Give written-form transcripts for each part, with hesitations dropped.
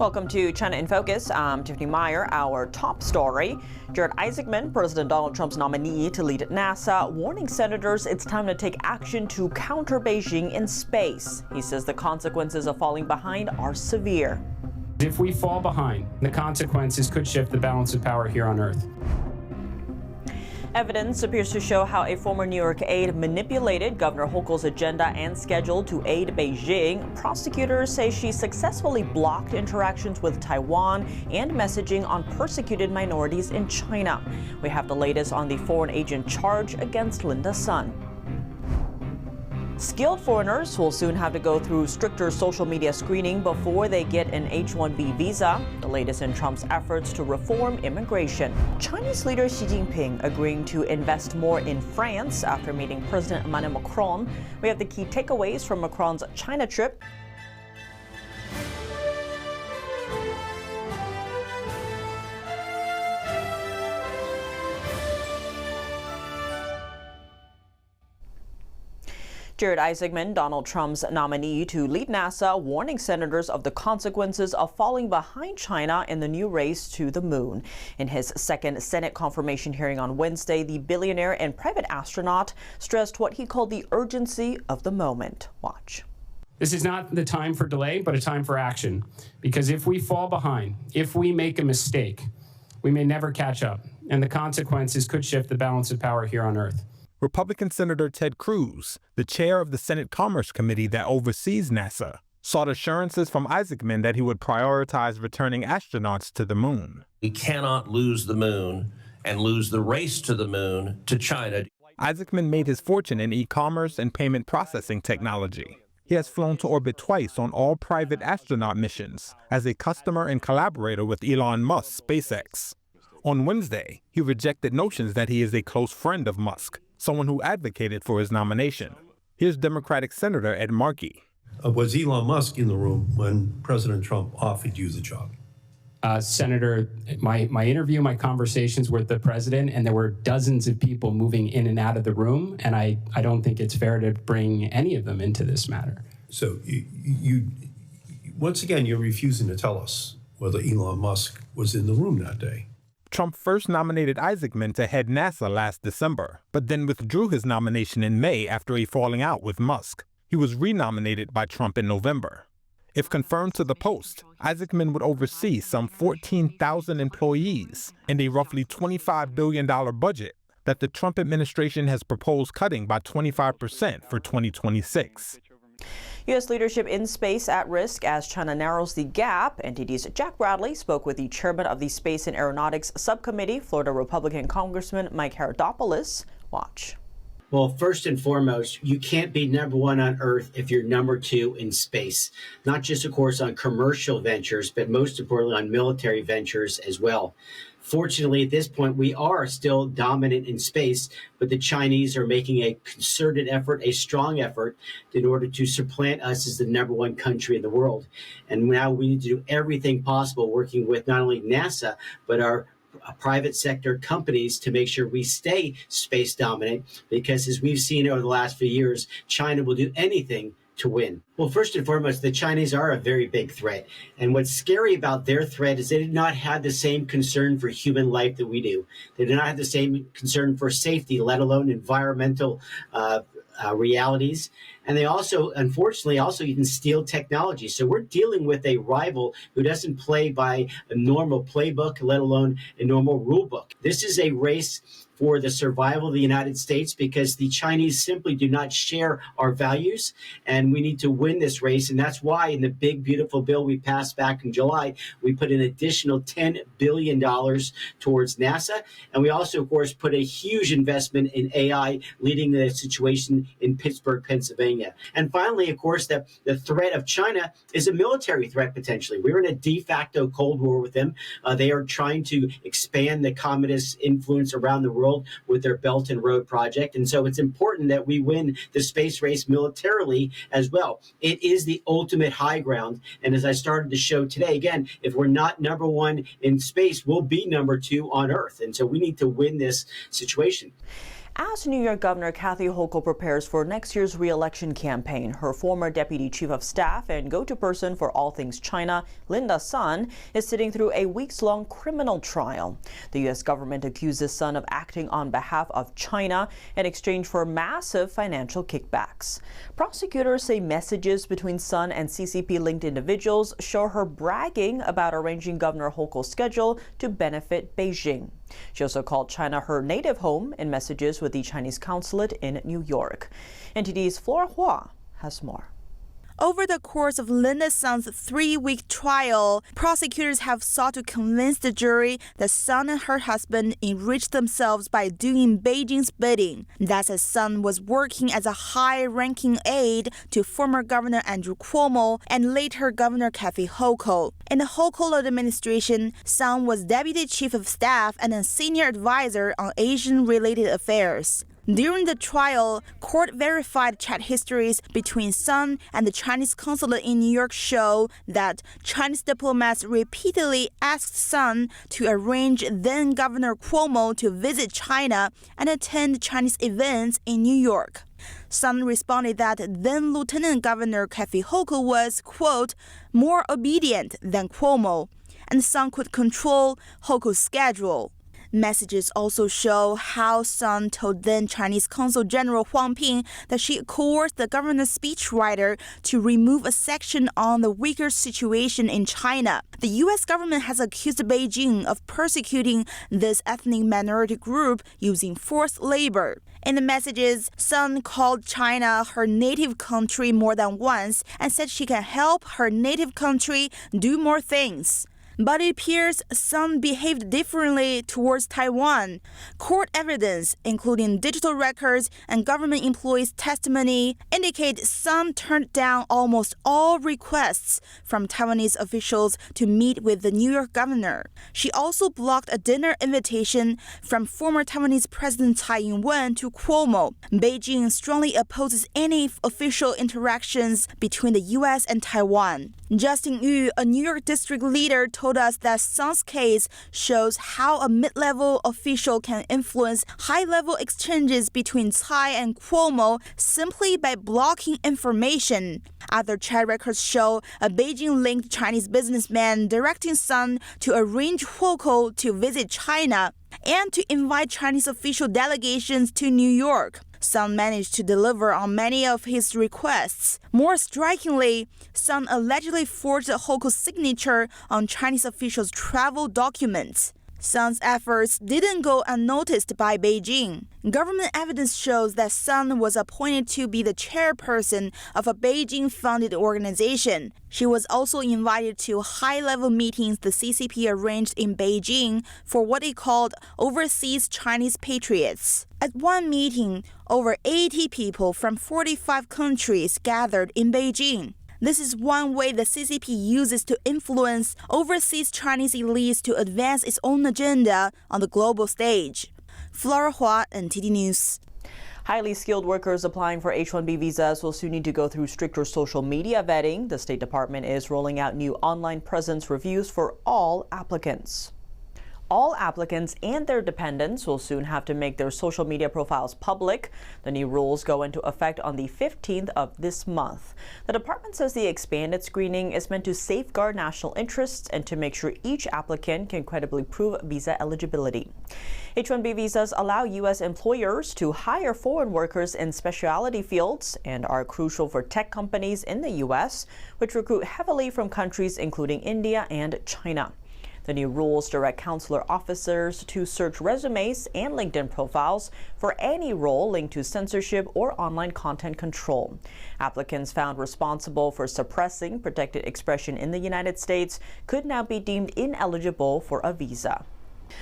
Welcome to China in Focus. I'm Tiffany Meyer. Our top story: Jared Isaacman, President Donald Trump's nominee to lead NASA, warning senators it's time to take action to counter Beijing in space. He says the consequences of falling behind are severe. If we fall behind, the consequences could shift the balance of power here on Earth. Evidence appears to show how a former New York aide manipulated Governor Hochul's agenda and schedule to aid Beijing. Prosecutors say she successfully blocked interactions with Taiwan and messaging on persecuted minorities in China. We have the latest on the foreign agent charge against Linda Sun. Skilled foreigners will soon have to go through stricter social media screening before they get an H-1B visa, the latest in Trump's efforts to reform immigration. Chinese leader Xi Jinping agreeing to invest more in France after meeting President Emmanuel Macron. We have the key takeaways from Macron's China trip. Jared Isaacman, Donald Trump's nominee to lead NASA, warning senators of the consequences of falling behind China in the new race to the moon. In his second Senate confirmation hearing on Wednesday, the billionaire and private astronaut stressed what he called the urgency of the moment. Watch. This is not the time for delay, but a time for action. Because if we fall behind, if we make a mistake, we may never catch up, and the consequences could shift the balance of power here on Earth. Republican Senator Ted Cruz, the chair of the Senate Commerce Committee that oversees NASA, sought assurances from Isaacman that he would prioritize returning astronauts to the moon. We cannot lose the moon and lose the race to the moon to China. Isaacman made his fortune in e-commerce and payment processing technology. He has flown to orbit twice on all private astronaut missions as a customer and collaborator with Elon Musk's SpaceX. On Wednesday, he rejected notions that he is a close friend of Musk, someone who advocated for his nomination. Here's Democratic Senator Ed Markey. Was Elon Musk in the room when President Trump offered you the job? Senator, my interview, my conversations with the president, and there were dozens of people moving in and out of the room, and I don't think it's fair to bring any of them into this matter. So you once again, you're refusing to tell us whether Elon Musk was in the room that day. Trump first nominated Isaacman to head NASA last December, but then withdrew his nomination in May after a falling out with Musk. He was renominated by Trump in November. If confirmed to the post, Isaacman would oversee some 14,000 employees and a roughly $25 billion budget that the Trump administration has proposed cutting by 25% for 2026. U.S. leadership in space at risk as China narrows the gap. NTD's Jack Bradley spoke with the chairman of the Space and Aeronautics Subcommittee, Florida Republican Congressman Mike Herodopoulos. Watch. Well, first and foremost, you can't be number one on Earth if you're number two in space. Not just, of course, on commercial ventures, but most importantly on military ventures as well. Fortunately, at this point, we are still dominant in space, but the Chinese are making a concerted effort, a strong effort, in order to supplant us as the number one country in the world. And now we need to do everything possible, working with not only NASA, but our private sector companies to make sure we stay space dominant, because as we've seen over the last few years, China will do anything to win. Well, first and foremost, the Chinese are a very big threat. And what's scary about their threat is they did not have the same concern for human life that we do. They do not have the same concern for safety, let alone environmental realities. And they also, unfortunately, also even steal technology. So we're dealing with a rival who doesn't play by a normal playbook, let alone a normal rule book. This is a race for the survival of the United States because the Chinese simply do not share our values, and we need to win this race. And that's why in the big, beautiful bill we passed back in July, we put an additional $10 billion towards NASA. And we also, of course, put a huge investment in AI, leading the situation in Pittsburgh, Pennsylvania. And finally, of course, the threat of China is a military threat, potentially. We're in a de facto Cold War with them. They are trying to expand the communist influence around the world with their Belt and Road project. And so it's important that we win the space race militarily as well. It is the ultimate high ground. And as I started to show today, again, if we're not number one in space, we'll be number two on Earth. And so we need to win this situation. As New York Governor Kathy Hochul prepares for next year's re-election campaign, her former deputy chief of staff and go-to person for all things China, Linda Sun, is sitting through a weeks-long criminal trial. The U.S. government accuses Sun of acting on behalf of China in exchange for massive financial kickbacks. Prosecutors say messages between Sun and CCP-linked individuals show her bragging about arranging Governor Hochul's schedule to benefit Beijing. She also called China her native home in messages with the Chinese consulate in New York. NTD's Flora Hua has more. Over the course of Linda Sun's 3-week trial, prosecutors have sought to convince the jury that Sun and her husband enriched themselves by doing Beijing's bidding. That's as Sun was working as a high-ranking aide to former Governor Andrew Cuomo and later Governor Kathy Hochul. In the Hochul administration, Sun was deputy chief of staff and a senior advisor on Asian-related affairs. During the trial, court-verified chat histories between Sun and the Chinese consulate in New York show that Chinese diplomats repeatedly asked Sun to arrange then-Governor Cuomo to visit China and attend Chinese events in New York. Sun responded that then-Lieutenant Governor Kathy Hochul was, quote, more obedient than Cuomo, and Sun could control Hochul's schedule. Messages also show how Sun told then Chinese Consul General Huang Ping that she coerced the governor's speechwriter to remove a section on the Uyghur situation in China. The U.S. government has accused Beijing of persecuting this ethnic minority group using forced labor. In the messages, Sun called China her native country more than once and said she can help her native country do more things. But it appears Sun behaved differently towards Taiwan. Court evidence, including digital records and government employees' testimony, indicate Sun turned down almost all requests from Taiwanese officials to meet with the New York governor. She also blocked a dinner invitation from former Taiwanese President Tsai Ing-wen to Cuomo. Beijing strongly opposes any official interactions between the U.S. and Taiwan. Justin Yu, a New York district leader, told us that Sun's case shows how a mid-level official can influence high-level exchanges between Tsai and Cuomo simply by blocking information. Other chat records show a Beijing-linked Chinese businessman directing Sun to arrange Hochul to visit China and to invite Chinese official delegations to New York. Sun managed to deliver on many of his requests. More strikingly, Sun allegedly forged Hochul's signature on Chinese officials' travel documents. Sun's efforts didn't go unnoticed by Beijing. Government evidence shows that Sun was appointed to be the chairperson of a Beijing-funded organization. She was also invited to high-level meetings the CCP arranged in Beijing for what it called overseas Chinese patriots. At one meeting, over 80 people from 45 countries gathered in Beijing. This is one way the CCP uses to influence overseas Chinese elites to advance its own agenda on the global stage. Flora Hua, NTD News. Highly skilled workers applying for H-1B visas will soon need to go through stricter social media vetting. The State Department is rolling out new online presence reviews for all applicants. All applicants and their dependents will soon have to make their social media profiles public. The new rules go into effect on the 15th of this month. The department says the expanded screening is meant to safeguard national interests and to make sure each applicant can credibly prove visa eligibility. H-1B visas allow U.S. employers to hire foreign workers in specialty fields and are crucial for tech companies in the U.S., which recruit heavily from countries including India and China. The new rules direct consular officers to search resumes and LinkedIn profiles for any role linked to censorship or online content control. Applicants found responsible for suppressing protected expression in the United States could now be deemed ineligible for a visa.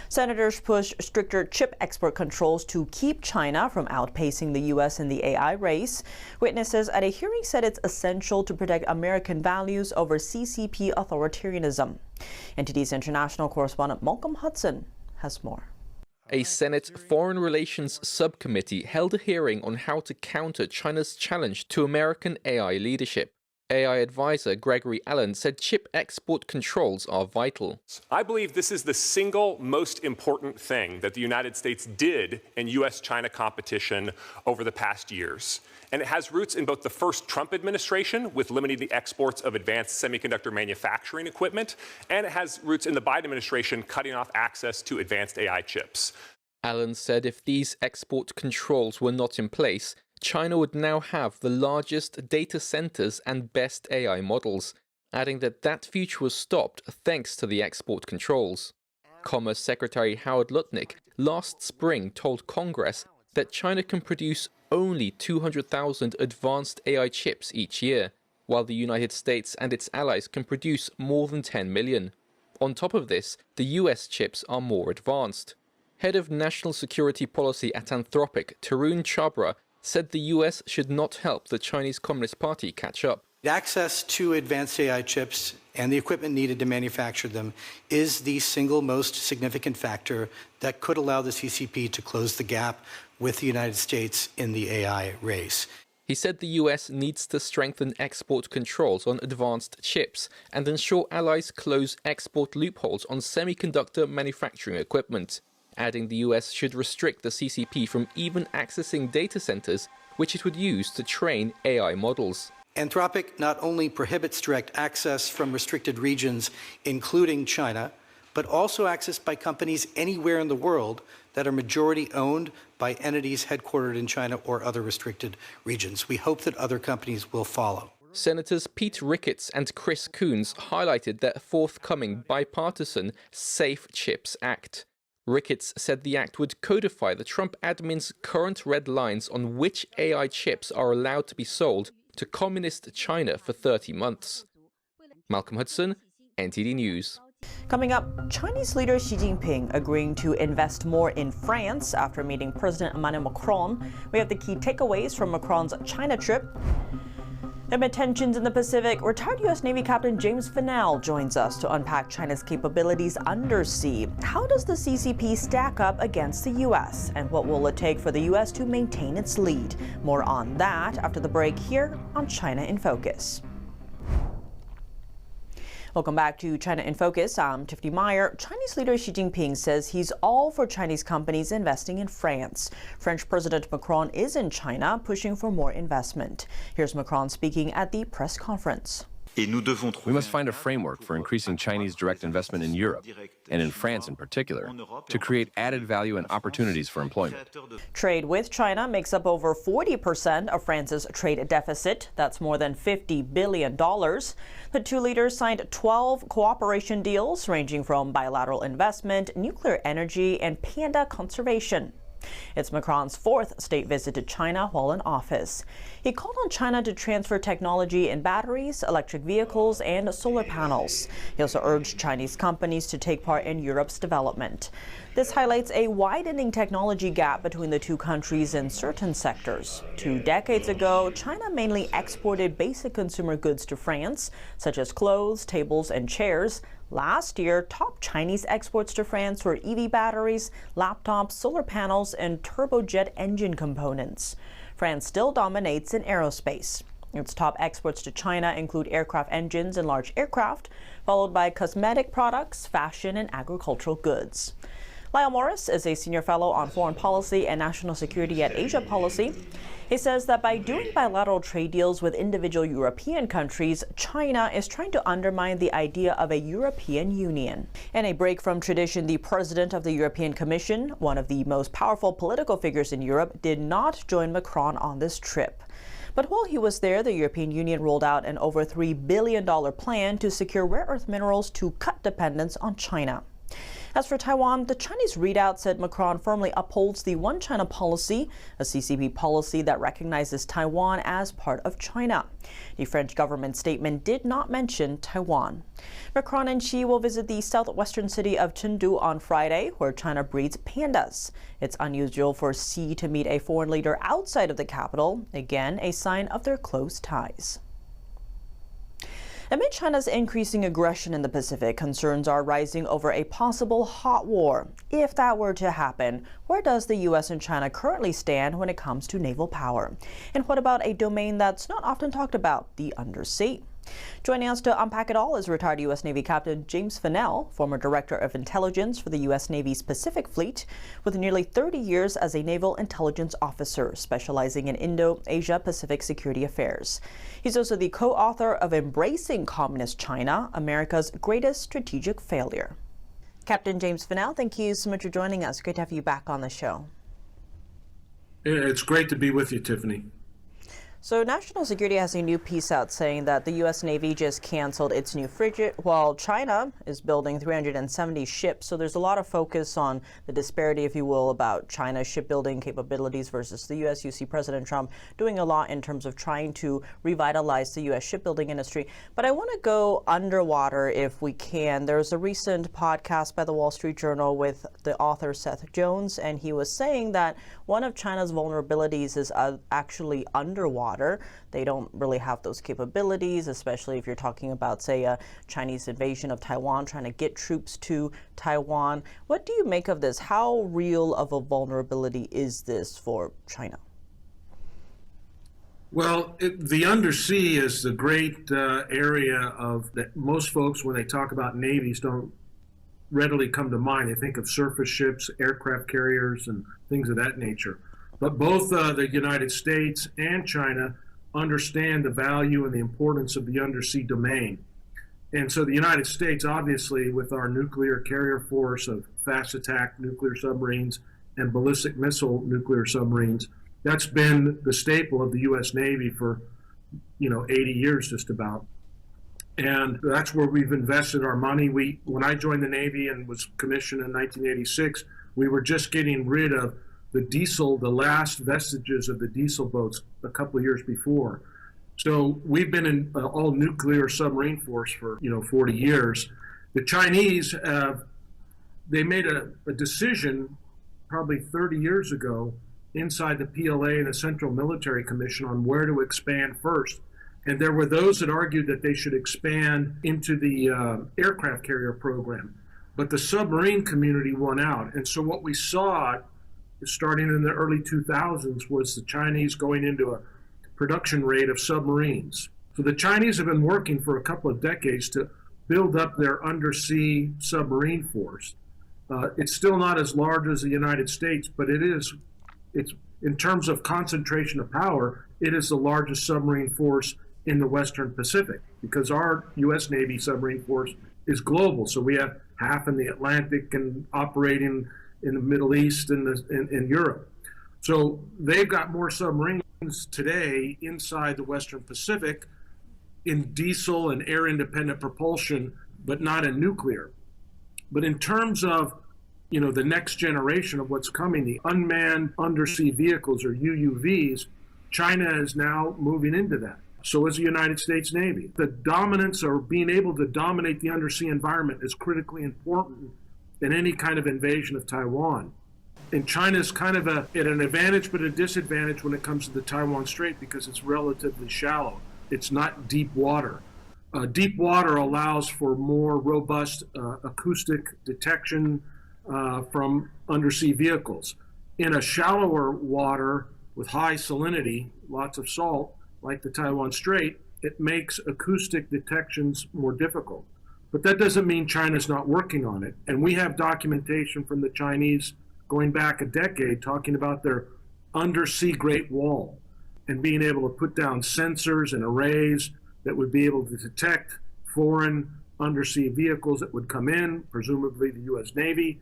Senators push stricter chip export controls to keep China from outpacing the U.S. in the AI race. Witnesses at a hearing said it's essential to protect American values over CCP authoritarianism. NTD's international correspondent Malcolm Hudson has more. A Senate Foreign Relations Subcommittee held a hearing on how to counter China's challenge to American AI leadership. AI advisor Gregory Allen said chip export controls are vital. I believe this is the single most important thing that the United States did in U.S.-China competition over the past years. And it has roots in both the first Trump administration, with limiting the exports of advanced semiconductor manufacturing equipment, and it has roots in the Biden administration cutting off access to advanced AI chips. Allen said if these export controls were not in place, China would now have the largest data centers and best AI models, adding that that future was stopped thanks to the export controls. Commerce Secretary Howard Lutnick last spring told Congress that China can produce only 200,000 advanced AI chips each year, while the United States and its allies can produce more than 10 million. On top of this, the US chips are more advanced. Head of National Security Policy at Anthropic, Tarun Chhabra, said the US should not help the Chinese Communist Party catch up. Access to advanced AI chips and the equipment needed to manufacture them is the single most significant factor that could allow the CCP to close the gap with the United States in the AI race. He said the US needs to strengthen export controls on advanced chips and ensure allies close export loopholes on semiconductor manufacturing equipment, adding the US should restrict the CCP from even accessing data centers which it would use to train AI models. Anthropic not only prohibits direct access from restricted regions, including China, but also access by companies anywhere in the world that are majority owned by entities headquartered in China or other restricted regions. We hope that other companies will follow. Senators Pete Ricketts and Chris Coons highlighted their forthcoming bipartisan Safe Chips Act. Ricketts said the act would codify the Trump admin's current red lines on which AI chips are allowed to be sold to communist China for 30 months. Malcolm Hudson, NTD News. Coming up, Chinese leader Xi Jinping agreeing to invest more in France after meeting President Emmanuel Macron. We have the key takeaways from Macron's China trip. Amid tensions in the Pacific, retired U.S. Navy Captain James Fanell joins us to unpack China's capabilities undersea. How does the CCP stack up against the U.S.? And what will it take for the U.S. to maintain its lead? More on that after the break here on China in Focus. Welcome back to China in Focus. I'm Tiffany Meyer. Chinese leader Xi Jinping says he's all for Chinese companies investing in France. French President Macron is in China, pushing for more investment. Here's Macron speaking at the press conference. We must find a framework for increasing Chinese direct investment in Europe, and in France in particular, to create added value and opportunities for employment. Trade with China makes up over 40% of France's trade deficit. That's more than $50 billion. The two leaders signed 12 cooperation deals ranging from bilateral investment, nuclear energy, and panda conservation. It's Macron's fourth state visit to China while in office. He called on China to transfer technology in batteries, electric vehicles, and solar panels. He also urged Chinese companies to take part in Europe's development. This highlights a widening technology gap between the two countries in certain sectors. 2 decades ago, China mainly exported basic consumer goods to France, such as clothes, tables, and chairs. Last year, top Chinese exports to France were EV batteries, laptops, solar panels, and turbojet engine components. France still dominates in aerospace. Its top exports to China include aircraft engines and large aircraft, followed by cosmetic products, fashion, and agricultural goods. Lyle Morris is a senior fellow on foreign policy and national security at Asia Policy. He says that by doing bilateral trade deals with individual European countries, China is trying to undermine the idea of a European Union. In a break from tradition, the president of the European Commission, one of the most powerful political figures in Europe, did not join Macron on this trip. But while he was there, the European Union rolled out an over $3 billion plan to secure rare earth minerals to cut dependence on China. As for Taiwan, the Chinese readout said Macron firmly upholds the One China policy, a CCP policy that recognizes Taiwan as part of China. The French government statement did not mention Taiwan. Macron and Xi will visit the southwestern city of Chengdu on Friday, where China breeds pandas. It's unusual for Xi to meet a foreign leader outside of the capital, again a sign of their close ties. Amid China's increasing aggression in the Pacific, concerns are rising over a possible hot war. If that were to happen, where does the U.S. and China currently stand when it comes to naval power? And what about a domain that's not often talked about, the undersea? Joining us to unpack it all is retired U.S. Navy Captain James Fanell, former Director of Intelligence for the U.S. Navy's Pacific Fleet, with nearly 30 years as a naval intelligence officer, specializing in Indo-Asia-Pacific security affairs. He's also the co-author of Embracing Communist China, America's Greatest Strategic Failure. Captain James Fanell, thank you so much for joining us. Great to have you back on the show. It's great to be with you, Tiffany. So National Security has a new piece out saying that the U.S. Navy just canceled its new frigate, while China is building 370 ships. So there's a lot of focus on the disparity, if you will, about China's shipbuilding capabilities versus the U.S. You see President Trump doing a lot in terms of trying to revitalize the U.S. shipbuilding industry. But I want to go underwater if we can. There's a recent podcast by the Wall Street Journal with the author Seth Jones, and he was saying that one of China's vulnerabilities is actually underwater. They don't really have those capabilities, especially if you're talking about, say, a Chinese invasion of Taiwan, trying to get troops to Taiwan. What do you make of this? How real of a vulnerability is this for China? Well, the undersea is the great area of that most folks, when they talk about navies, don't readily come to mind. They think of surface ships, aircraft carriers, and things of that nature. But both the United States and China understand the value and the importance of the undersea domain. And so the United States, obviously, with our nuclear carrier force of fast attack nuclear submarines and ballistic missile nuclear submarines, that's been the staple of the U.S. Navy for, 80 years just about. And that's where we've invested our money. When I joined the Navy and was commissioned in 1986, we were just getting rid of the last vestiges of the diesel boats a couple of years before. So we've been in all nuclear submarine force for 40 years. The Chinese they made a decision probably 30 years ago inside the PLA and the Central Military Commission on where to expand first. And there were those that argued that they should expand into the aircraft carrier program. But the submarine community won out. And so what we saw starting in the early 2000s was the Chinese going into a production rate of submarines. So the Chinese have been working for a couple of decades to build up their undersea submarine force. It's still not as large as the United States, but it's in terms of concentration of power, it is the largest submarine force in the Western Pacific, because our U.S. Navy submarine force is global. So we have half in the Atlantic and operating in the Middle East and in Europe. So they've got more submarines today inside the Western Pacific in diesel and air independent propulsion, but not in nuclear. But in terms of the next generation of what's coming, the unmanned undersea vehicles, or UUVs, China is now moving into that. So is the United States Navy. The dominance, or being able to dominate the undersea environment, is critically important in any kind of invasion of Taiwan. And China is kind of at an advantage but a disadvantage when it comes to the Taiwan Strait, because it's relatively shallow. It's not deep water. Deep water allows for more robust acoustic detection from undersea vehicles. In a shallower water with high salinity, lots of salt, like the Taiwan Strait, it makes acoustic detections more difficult. But that doesn't mean China's not working on it. And we have documentation from the Chinese going back a decade talking about their undersea Great Wall and being able to put down sensors and arrays that would be able to detect foreign undersea vehicles that would come in, presumably the U.S. Navy.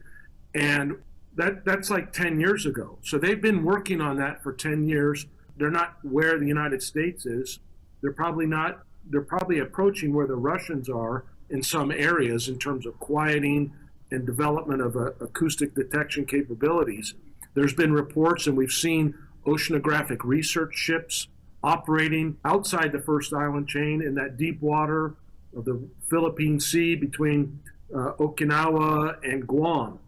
And that's like 10 years ago. So they've been working on that for 10 years. They're not where the United States is. They're probably approaching where the Russians are in some areas in terms of quieting and development of acoustic detection capabilities. There's been reports, and we've seen oceanographic research ships operating outside the first island chain in that deep water of the Philippine Sea between Okinawa and Guam.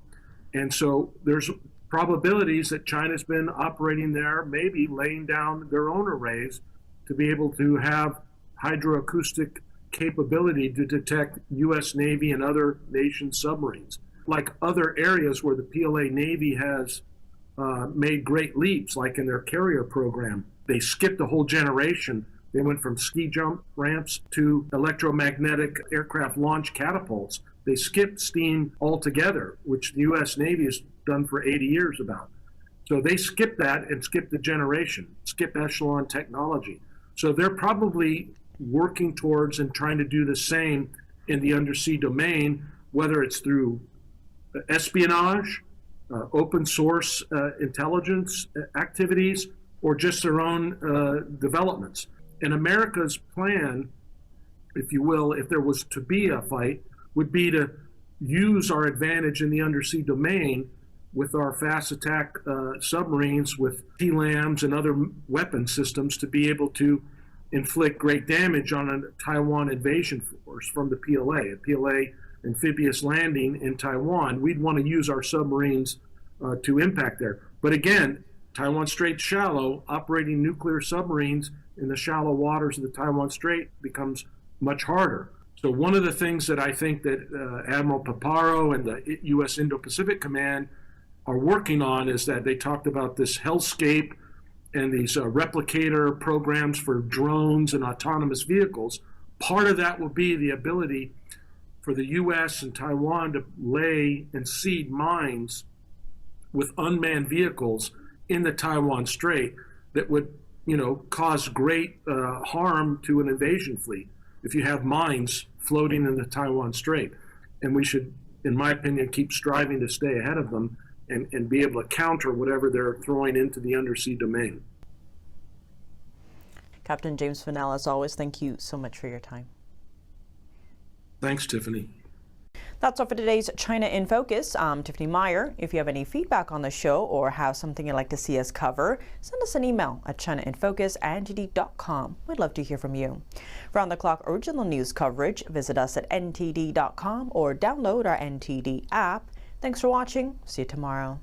And so there's probabilities that China's been operating there, maybe laying down their own arrays to be able to have hydroacoustic capability to detect U.S. Navy and other nation submarines. Like other areas where the PLA Navy has made great leaps, like in their carrier program. They skipped a whole generation. They went from ski jump ramps to electromagnetic aircraft launch catapults. They skipped steam altogether, which the U.S. Navy has done for 80 years about. So they skipped that and skipped the generation, skipped echelon technology. So they're probably working towards and trying to do the same in the undersea domain, whether it's through espionage, open source intelligence activities, or just their own developments. And America's plan, if you will, if there was to be a fight, would be to use our advantage in the undersea domain with our fast attack submarines with TLAMs and other weapon systems to be able to inflict great damage on a Taiwan invasion force from the PLA, a PLA amphibious landing in Taiwan. We'd want to use our submarines to impact there. But again, Taiwan Strait's shallow. Operating nuclear submarines in the shallow waters of the Taiwan Strait becomes much harder. So one of the things that I think that Admiral Paparo and the U.S. Indo-Pacific Command are working on is that they talked about this hellscape and these replicator programs for drones and autonomous vehicles. Part of that will be the ability for the U.S. and Taiwan to lay and seed mines with unmanned vehicles in the Taiwan Strait that would, cause great harm to an invasion fleet if you have mines floating in the Taiwan Strait. And we should, in my opinion, keep striving to stay ahead of them and be able to counter whatever they're throwing into the undersea domain. Captain James Fanell, as always, thank you so much for your time. Thanks, Tiffany. That's all for today's China in Focus. I'm Tiffany Meyer. If you have any feedback on the show or have something you'd like to see us cover, send us an email at chinainfocus@ntd.com. We'd love to hear from you. Round-the-clock original news coverage, visit us at ntd.com or download our NTD app. Thanks for watching. See you tomorrow.